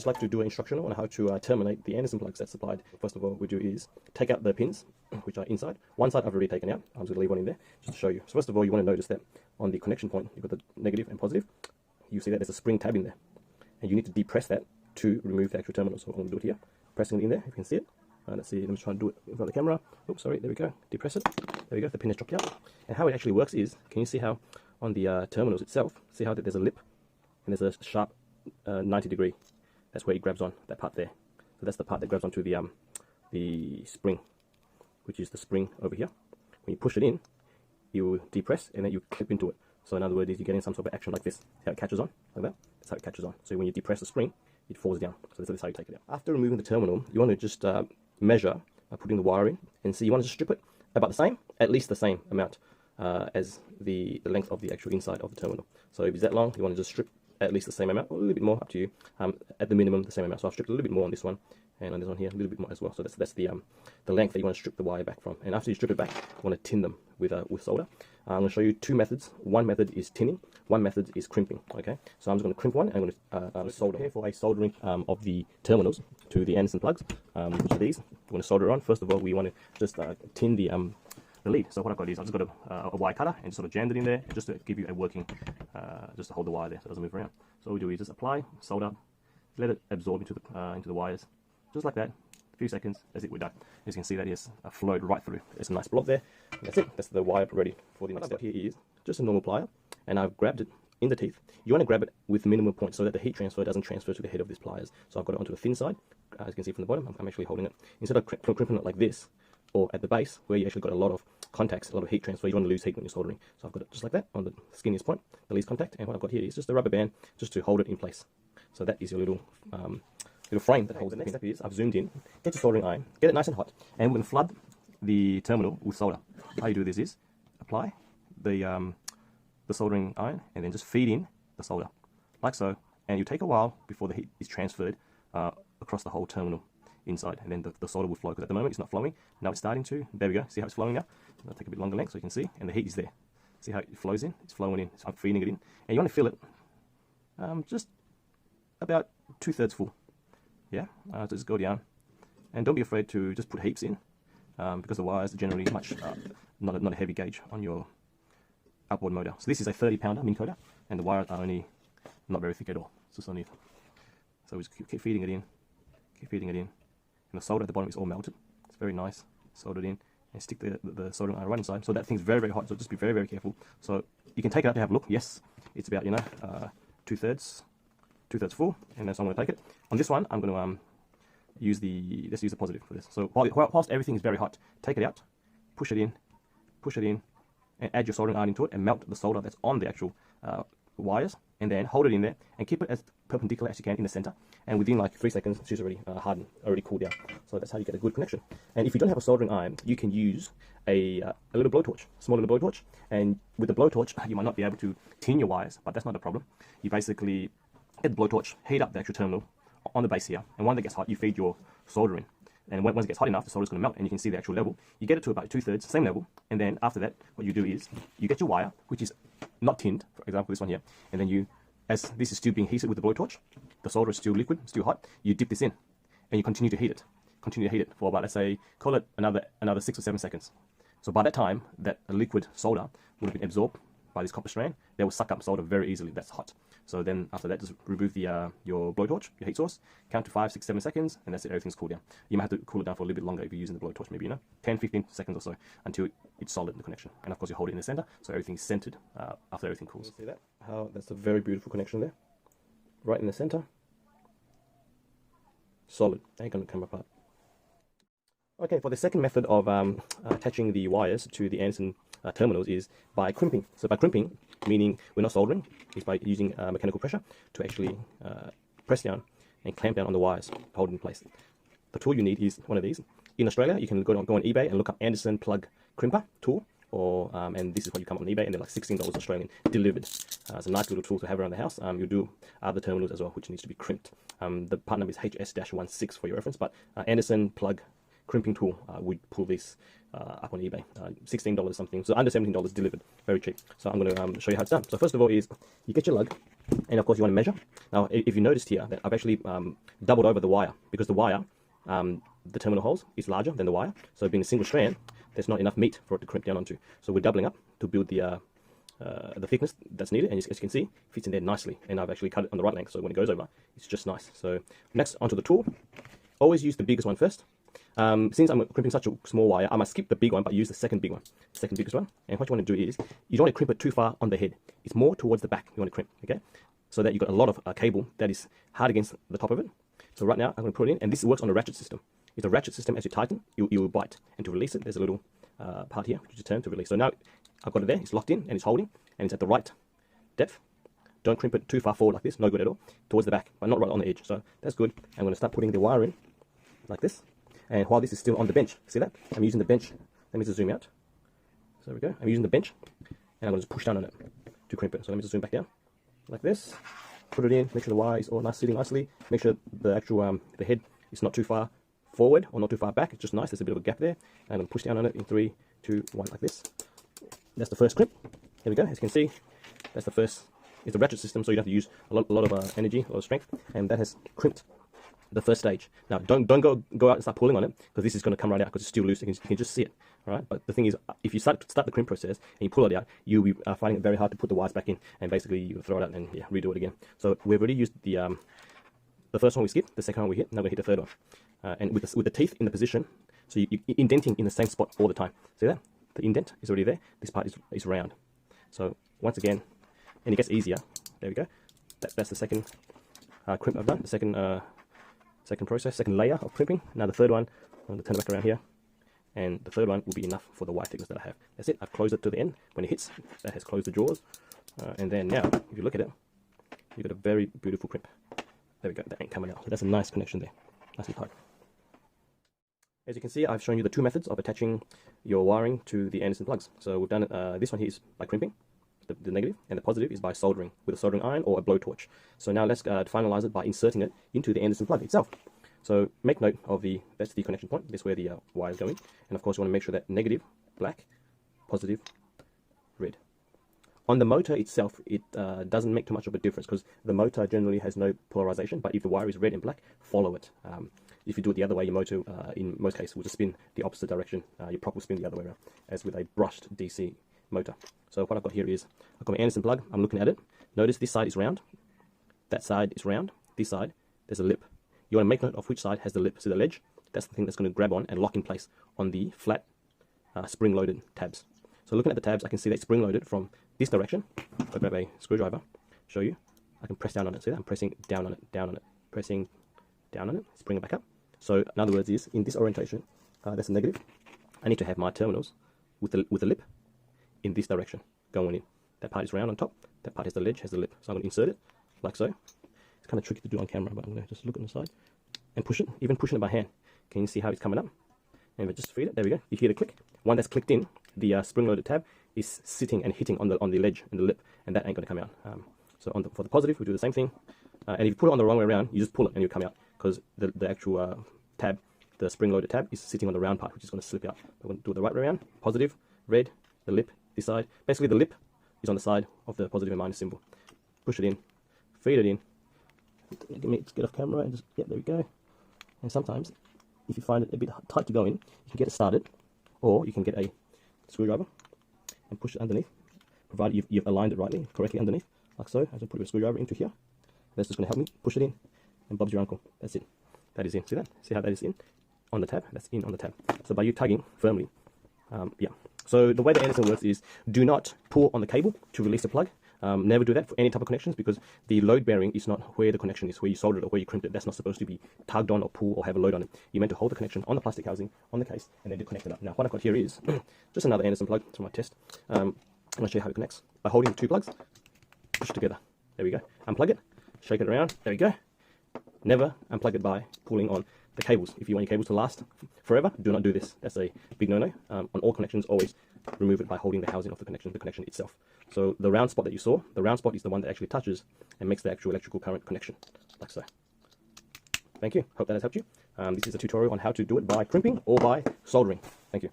just like to do an instructional on how to terminate the Anderson plugs that's supplied. First of all, what we do is take out the pins, which are inside. One side I've already taken out. I'm just going to leave one in there just to show you. So first of all, you want to notice that on the connection point, you've got the negative and positive. You see that there's a spring tab in there. And you need to depress that to remove the actual terminal. So I'm going to do it here. Pressing it in there, if you can see it. Let's see, let me try and do it in front of the camera. Oops, sorry, there we go. Depress it. There we go, the pin has dropped out. And how it actually works is, can you see how on the terminals itself, see how there's a lip and there's a sharp 90-degree. That's where it grabs on, that part there. So that's the part that grabs onto the spring, which is the spring over here. When you push it in, you depress and then you clip into it. So in other words, you're getting some sort of action like this. See how it catches on, like that? That's how it catches on. So when you depress the spring, it falls down. So that's how you take it out. After removing the terminal, you want to just measure by putting the wire in, and see, you want to just strip it about the same, at least the same amount as the length of the actual inside of the terminal. So if it's that long, you want to just strip at least the same amount, or a little bit more, up to you. At the minimum, the same amount. So I've stripped a little bit more on this one, and on this one here, a little bit more as well. So that's the length that you want to strip the wire back from. And after you strip it back, you want to tin them with solder. I'm going to show you two methods. One method is tinning, one method is crimping. Okay, so I'm just going to crimp one, and I'm going to solder. Here for a soldering of the terminals to the Anderson plugs, which are these. We're going to solder on. First of all, we want to just tin the lead. So what I've got is I've just got a wire cutter and just sort of jammed it in there just to give you a working, just to hold the wire there so it doesn't move around. So what we do is just apply, solder, let it absorb into the wires, just like that. A few seconds, that's it, we're done. As you can see, that is flowed right through. There's a nice blob there. That's it. That's the wire ready for the next step. Here is just a normal plier, and I've grabbed it in the teeth. You want to grab it with minimum point so that the heat transfer doesn't transfer to the head of this pliers. So I've got it onto the thin side. As you can see from the bottom, I'm actually holding it. Instead of crimping it like this, or at the base, where you actually got a lot of contacts, a lot of heat transfer, you don't want to lose heat when you're soldering. So I've got it just like that on the skinniest point, the least contact. And what I've got here is just a rubber band just to hold it in place. So that is your little frame that holds it. The next step is I've zoomed in, get your soldering iron, get it nice and hot, and we're going to flood the terminal with solder. How you do this is apply the soldering iron and then just feed in the solder, like so. And you take a while before the heat is transferred across the whole terminal inside, and then the solder will flow, because at the moment it's not flowing. Now it's starting to. There we go. See how it's flowing now? I'll take a bit longer length so you can see, and the heat is there. See how it flows in? It's flowing in. So I'm feeding it in, and you want to fill it just about 2/3 full. Yeah, so just go down, and don't be afraid to just put heaps in, because the wires are generally much not a heavy gauge on your outboard motor. So this is a 30-pounder Minn Kota, and the wires are only not very thick at all. It's just only. So we just keep feeding it in, keep feeding it in, and the solder at the bottom is all melted. It's very nice, soldered in, and stick the soldering iron right inside. So that thing's very, very hot. So just be very, very careful. So you can take it out to have a look. Yes, it's about 2/3 full, and that's how I'm going to take it. On this one, I'm going to let's use the positive for this. So whilst everything is very hot, take it out, push it in, and add your soldering iron into it, and melt the solder that's on the actual wires, and then hold it in there, and keep it as perpendicular as you can in the center. And within like 3 seconds, she's already hardened, already cooled down. So that's how you get a good connection. And if you don't have a soldering iron, you can use a little blowtorch, small little blowtorch. And with the blowtorch, you might not be able to tin your wires, but that's not a problem. You basically get the blowtorch, heat up the actual terminal on the base here, and when it gets hot, you feed your solder in. And once it gets hot enough, the solder is going to melt, and you can see the actual level. You get it to about 2/3, same level, and then after that, what you do is you get your wire, which is not tinned, for example, this one here, and then as this is still being heated with the blowtorch, the solder is still liquid, still hot, you dip this in, and you continue to heat it. Continue to heat it for about, let's say, call it another 6 or 7 seconds. So by that time, that liquid solder would have been absorbed by this copper strand. They will suck up solder very easily. That's hot. So then after that, just remove your blowtorch, your heat source, count to 5, 6, 7 seconds, and that's it. Everything's cooled down. You might have to cool it down for a little bit longer if you're using the blowtorch, maybe 10, 15 seconds or so, until it's solid in the connection. And of course, you hold it in the center, so everything's centered after everything cools. See that? How that's a very beautiful connection there, right in the center. Solid. Ain't gonna come apart. Okay, for the second method of attaching the wires to the Anderson terminals is by crimping. So by crimping, meaning we're not soldering, is by using mechanical pressure to actually press down and clamp down on the wires, hold it in place. The tool you need is one of these. In Australia, you can go on eBay and look up Anderson plug crimper tool, or and this is what you come up on eBay, and they're like $16 Australian delivered. It's a nice little tool to have around the house. You do other terminals as well, which needs to be crimped. The part number is HS-16 for your reference, but Anderson plug crimping tool would pull this up on eBay, $16 something, so under $17 delivered, very cheap. So I'm going to show you how it's done. So first of all is you get your lug, and of course you want to measure. Now if you noticed here that I've actually doubled over the wire, because the wire, the terminal holes is larger than the wire, so being a single strand, there's not enough meat for it to crimp down onto. So we're doubling up to build the thickness that's needed, and as you can see, it fits in there nicely. And I've actually cut it on the right length, so when it goes over, it's just nice. So next, onto the tool. Always use the biggest one first. Since I'm crimping such a small wire, I might skip the big one, but use the second big one, the second biggest one. And what you want to do is, you don't want to crimp it too far on the head. It's more towards the back you want to crimp, okay? So that you've got a lot of cable that is hard against the top of it. So right now, I'm going to put it in, and this works on a ratchet system. It's a ratchet system. As you tighten, you will bite. And to release it, there's a little part here, which you turn to release. So now, I've got it there, it's locked in, and it's holding, and it's at the right depth. Don't crimp it too far forward like this, no good at all. Towards the back, but not right on the edge. So that's good. I'm going to start putting the wire in, like this. And while this is still on the bench, see that? I'm using the bench. Let me just zoom out. So there we go. I'm using the bench, and I'm going to just push down on it to crimp it. So let me just zoom back down, like this. Put it in, make sure the wire is all nice, sitting nicely. Make sure the actual, the head is not too far forward or not too far back. It's just nice. There's a bit of a gap there. And I'm going to push down on it in 3, 2, 1, like this. That's the first crimp. Here we go. As you can see, that's the first. It's a ratchet system, so you have to use a lot of energy, a lot of strength, and that has crimped the first stage. Now, don't go out and start pulling on it, because this is going to come right out because it's still loose. You can just see it, all right? But the thing is, if you start the crimp process and you pull it out, you'll be finding it very hard to put the wires back in, and basically you throw it out and yeah, redo it again. So we've already used the first one we skipped, the second one we hit. Now we're going to hit the third one, and with the teeth in the position, so you're indenting in the same spot all the time. See that? The indent is already there. This part is round. So once again, and it gets easier. There we go. That's the second crimp I've done. The second process, second layer of crimping. Now the third one, I'm going to turn it back around here, and the third one will be enough for the wire thickness that I have. That's it. I've closed it to the end. When it hits, that has closed the jaws. And then now, if you look at it, you've got a very beautiful crimp. There we go. That ain't coming out. So that's a nice connection there. Nice and tight. As you can see, I've shown you the two methods of attaching your wiring to the Anderson plugs. So we've done it. This one here is by crimping, the negative, and the positive is by soldering with a soldering iron or a blowtorch. So now let's finalize it by inserting it into the Anderson plug itself. So make note of that's the connection point. This is where the wire is going. And of course, you want to make sure that negative, black, positive, red. On the motor itself, it doesn't make too much of a difference because the motor generally has no polarization. But if the wire is red and black, follow it. If you do it the other way, your motor, in most cases, will just spin the opposite direction. Your prop will spin the other way around, as with a brushed DC motor. So what I've got here is, I've got my Anderson plug. I'm looking at it. Notice this side is round. That side is round. This side, there's a lip. You want to make note of which side has the lip. So the ledge, that's the thing that's going to grab on and lock in place on the flat spring-loaded tabs. So looking at the tabs, I can see that it's spring-loaded from this direction. If I grab a screwdriver, show you, I can press down on it. See that? I'm pressing down on it, down on it, pressing down on it, let's bring it back up. So in other words is, in this orientation, that's a negative. I need to have my terminals with the lip in this direction going in. That part is round on top, that part has the ledge, has the lip. So I'm going to insert it like so. It's kind of tricky to do on camera, but I'm going to just look on the side and push it, even pushing it by hand. Can you see how it's coming up? And if I just feed it, there we go. You hear the click. One that's clicked in, the spring-loaded tab is sitting and hitting on the ledge and the lip, and that ain't going to come out. So for the positive, we do the same thing. And if you put it on the wrong way around, you just pull it and it'll come out, because the actual tab, the spring-loaded tab, is sitting on the round part, which is going to slip out. I'm going to do it the right way around. Positive, red, the lip, this side. Basically, the lip is on the side of the positive and minus symbol. Push it in, feed it in. Let me get off camera and just, yeah, there we go. And sometimes, if you find it a bit tight to go in, you can get it started, or you can get a screwdriver and push it underneath, provided you've aligned it correctly underneath, like so. I just put a screwdriver into here. That's just going to help me push it in, and Bob's your uncle. That's it. That is in. See that? See how that is in on the tab? That's in on the tab. So by you tugging firmly, yeah. So the way the Anderson works is, do not pull on the cable to release the plug. Never do that for any type of connections, because the load bearing is not where the connection is, where you solder it or where you crimped it. That's not supposed to be tugged on or pulled or have a load on it. You're meant to hold the connection on the plastic housing, on the case, and then to connect it up. Now what I've got here is just another Anderson plug for my test. I'm going to show you how it connects. By holding the two plugs, push together. There we go. Unplug it, shake it around. There we go. Never unplug it by pulling on the cables. If you want your cables to last forever, do not do this. That's a big no-no. On all connections, always remove it by holding the housing of the connection itself. So the round spot that you saw, the round spot is the one that actually touches and makes the actual electrical current connection, like so. Thank you. Hope that has helped you. This is a tutorial on how to do it by crimping or by soldering. Thank you.